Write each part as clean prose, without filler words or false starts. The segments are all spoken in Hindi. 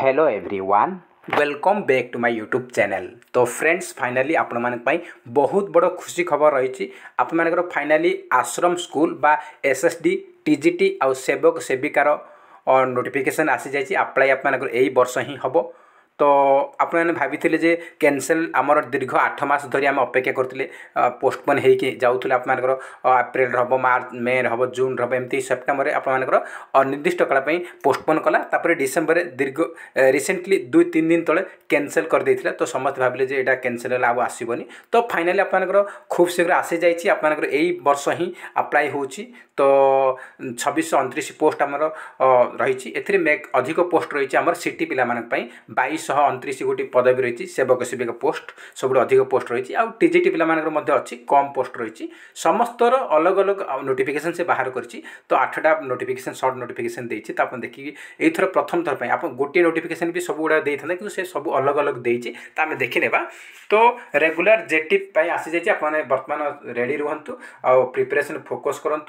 Hello everyone, welcome back to my YouTube channel. तो फ्रेंड्स फाइनाली आपण मानक पई बहुत बड़ खुशी खबर रही। आप मानकर फाइनाली आश्रम स्कूल बा एसएसडी टीजीटी आउ सेवक सेविकार और नोटिफिकेशन आसी जाइए। अप्लाई आप मानकर यही वर्ष ही हम। तो आपने भाई जे कैंसल आमर दीर्घ 8 मास धरी आम अपेक्षा करते पोस्टपोन होगी जाऊँ आपर अप्रैल हम मार्च मे हम जून हम एमती सेप्टेम्बर आपर अनिर्दिष्ट काल पोस्टपोन कला। डिसेम्बर दीर्घ रिसेंटली 2-3 दिन तले कैंसल कर देथिला। तो समस्त भाविले जे एटा कैंसल है आसबनी। तो फाइनाली आपर खूब शीघ्र आसी जाइए। आपर यही वर्ष ही अप्लाई होची। तो 2629 पोस्ट आमर रही। अधिक पोस्ट रही आमर सिटी पिला 2229 गोटी पदवी रही। सेवक सेविका पोस्ट सब अधिक पोस्ट रही। आ टीजीटी पिला अच्छी कम पोस्ट रही। समस्तर अलग अलग नोटिफिकेशन से बाहर करी। तो 8टा नोटिफिकेशन सर्ट नोटिफिकेशन देती। तो आप देखिए यही प्रथम थर आप गोटे नोटिफिकेशन भी सब गुड़ा देते कि से सब अलग अलग देती। तो आम देखने। तो रेगुलर जेटी आसी जाइए। आप बर्तमान रेडी रुहतु आ प्रिपरेशन फोकस करूँ।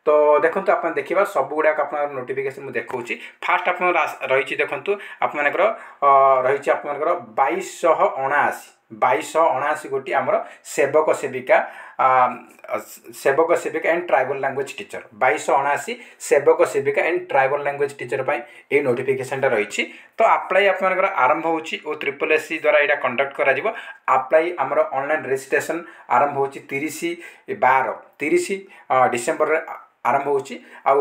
तो देखो आप देखा सब गुड़ाक आप नोटिफिकेशन मुझे देखा। फास्ट आप रही देखु आप रही आप 2279 गोटी आमर सेवक सेविका एंड ट्राइबल लैंग्वेज टीचर 2279 सेवक सेविका एंड ट्राइबल लैंग्वेज टीचर ये नोटिफिकेशन रही। तो अप्लाई आपर आरंभ हो SSSC द्वारा यहाँ कंडक्ट कर अप्लाई आमर ऑनलाइन रजिस्ट्रेशन आरंभ हो 30 डिसेम्बर आरंभ हो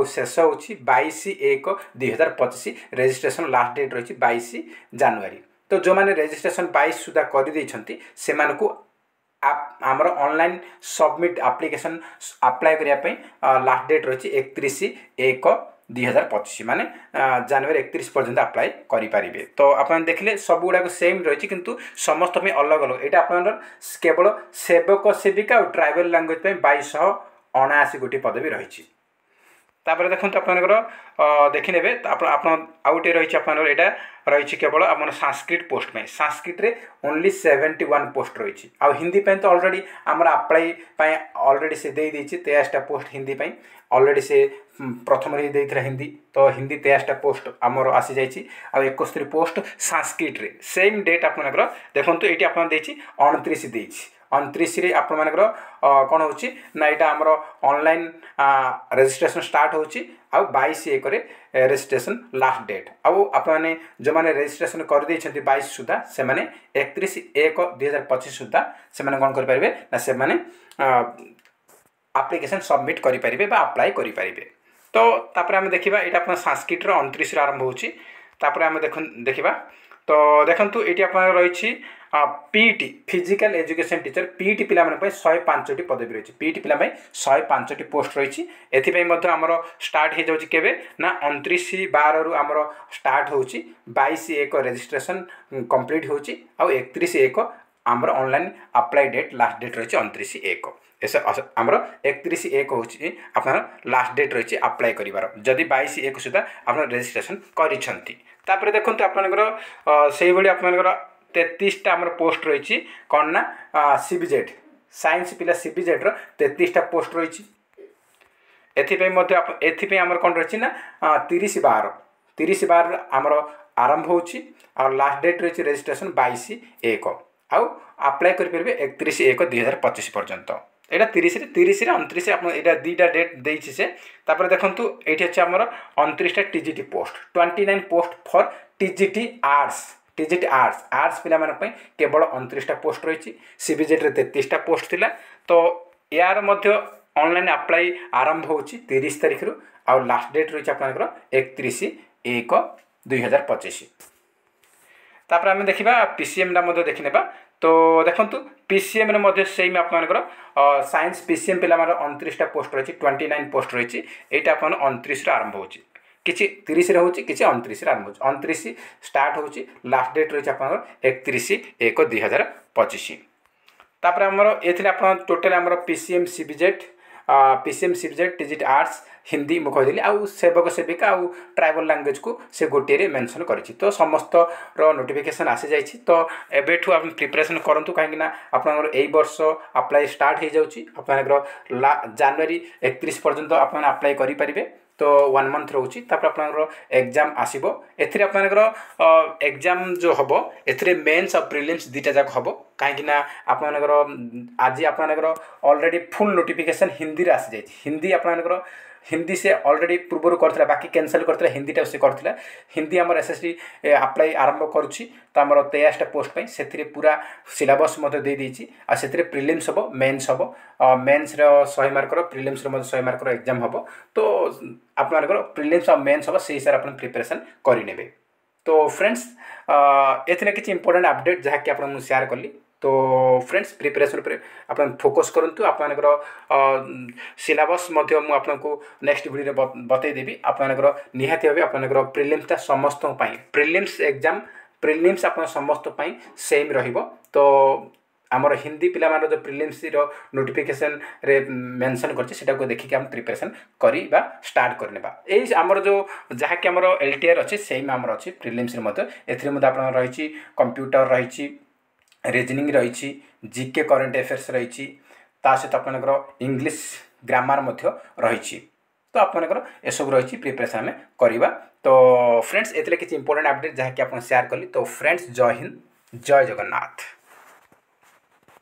शेष हो 22/1/2025। रजिस्ट्रेशन लास्ट डेट रही 22 जनवरी। तो जो मैंने रजिस्ट्रेशन 22 सुधा कर से आमर ऑनलाइन सबमिट एप्लिकेशन अप्लाई करने लास्ट डेट रही 31/1/2025 माने जनवरी 31 पर्यंत अप्लाई करें। तो आप देखिले सब गुड़ाक सेम रही किंतु समस्त अलग अलग यहाँ आप केवल सेवक सेविका और ट्राइबल लैंग्वेज 2279 गोटी पदवी रही। तापर देखो आप देखने आउटे रही यहाँ रही केवल आम संस्कृत पोस्ट में संस्कृत रे ओनली 71 पोस्ट रही। आ हिंदी तो ऑलरेडी आमर अप्लाई ऑलरेडी से दे 23टा पोस्ट हिंदी ऑलरेडी से प्रथम ही देता हिंदी। तो हिंदी 23टा पोस्ट आमर आसी जाइए। आ 71 पोस्ट संस्कृत रे सेम डेट आप देखो ये आप 29 देती 29 आप कौन हो ना यहाँ आमर ऑनलाइन रजिस्ट्रेशन स्टार्ट हो 22/1 रजिस्ट्रेशन लास्ट डेट। आपने जो मैंने रजिस्ट्रेशन कर 22 सुधा से 31/1/2025 सुधा से कौन करेंगे ना से एप्लिकेशन सबमिट करेंगे अप्लाई करेंगे। तो आम देखा यहाँ अपना संस्कृत 29 आरंभ होम देखा। तो देखो ये आप रही PT physical education teacher PT पिला 105टी पदवी रही। पीटी पिला 105टी पोस्ट रही। एमर स्टार्ट हो जाए केवे ना 29/12 आमर स्टार्ट हो 22/1 रजिस्ट्रेशन कंप्लीट हो 31/1 आमर online apply date last date रही 29/1 ऐसे आमर 31/1 हो लास्ट डेट रही अप्लाई कर जदि 22/1 सुधा आप रजिस्ट्रेशन कर। देखो आप 33टा आमर पोस्ट रही कौन ना सीबीजेड साइंस पिला सीबीजेड 33टा पोस्ट रही। एथिपाई कौन रही ना 30/12 आमर आरंभ हो लास्ट डेट रही रजिस्ट्रेशन 22/1 आउ अप्लाई करेंगे 31/1/2025 पर्यंत। यहाँ 30 29 आप 2टा डेट देती से। देखो ये अच्छे आमर 29टा TGT post 29 post for TGT arts पिला केवल 29टा पोस्ट रही। सीबीजेड 33टा पोस्ट थिला। तो यार ऑनलाइन अप्लाई आरंभ हो 30 तारीख रु आ लास्ट डेट रही आप 31/1/2025। तापर आम देखा पीसीएम देखने। तो देखो पीसीएम सेम आप साइंस पीसीएम पिला 29टा पोस्ट रही 29 पोस्ट रही। यहाँ आप 29 आरंभ हो किसी 30 हो कि 29 आरंभ हो 29 स्टार्ट हो लास्ट डेट रही आप 31/1/2025। तापर आमर ये टोटल आमर PCM CBZ TGT arts Hindi मुझे कहली आउ सेवक सेविका आउ ट्राइबल लैंग्वेज को से गोटे मेंशन करी। तो समस्त नोटिफिकेशन आसी जाइए। तो एबेठू आप प्रिपरेशन करूँ कहीं आप वर्ष अप्लाई स्टार्ट हो जाऊँगी। आप जनवरी 31 पर्यंत आप अप्लाई करेंगे। तो 1 मंथ रोचे आपंकर एग्जाम आसो एपंकर एग्जाम जो हम ए मेन्स और प्रिलिम्स दुईटा जाक हम कहीं आपंकर आज आपंकर ऑलरेडी फुल नोटिफिकेशन हिंदी रे आसी जाए हिंदी आपंकर हिंदी से ऑलरेडी पूर्व करता बाकी कैंसल करता हिंदी टा से करता हिंदी आम एसएसटी अप्लाई आरंभ करुच्ची तो आम 23टा पोस्ट पर से पूरा सिलेबस दे देती से प्रिलिम्स हम मेन्स हम mains 100 mark prelims 100 mark exam हम तो आपंकर प्रिलिम्स और मेन्स हम से हिसाब से प्रिपरेशन करेंगे। तो फ्रेंड्स एथि किसी इंपोर्टेंट अपडेट जहाँकि आपको शेयर कली तो फ्रेंड्स प्रिपरेशन पर आप फोकस करूँ आपंकर सिलेबस आपको नेक्स्ट वीडियो बतईदेवी आपंकर निहाती भाव आपंकर प्रिलिम्सटा समस्त प्रिलिम्स एग्जाम प्रिलिम्स आप समस्त सेम रहिबो। तो आमर हिंदी पिला जो प्रिलिम्स नोटिफिकेशन रे मेंशन कर देखिए हम प्रिपरेशन करवा स्टार्ट करने यही आमर जो जहाँकि आमर एलटीआर अच्छी सेम आमर अच्छी प्रिलिम्स रही कंप्यूटर रही रीजनिंग रही जीके करेन्ट अफेयर्स रही सहित आपंकर इंग्लिश ग्रामर रही तो आपंकर एसबू रही प्रिपरेशन आम करवा। तो फ्रेंड्स एथले किसी इंपोर्टेंट अपडेट जहाँकि आप शेयर कली। तो फ्रेंड्स जय हिंद जय जगन्नाथ।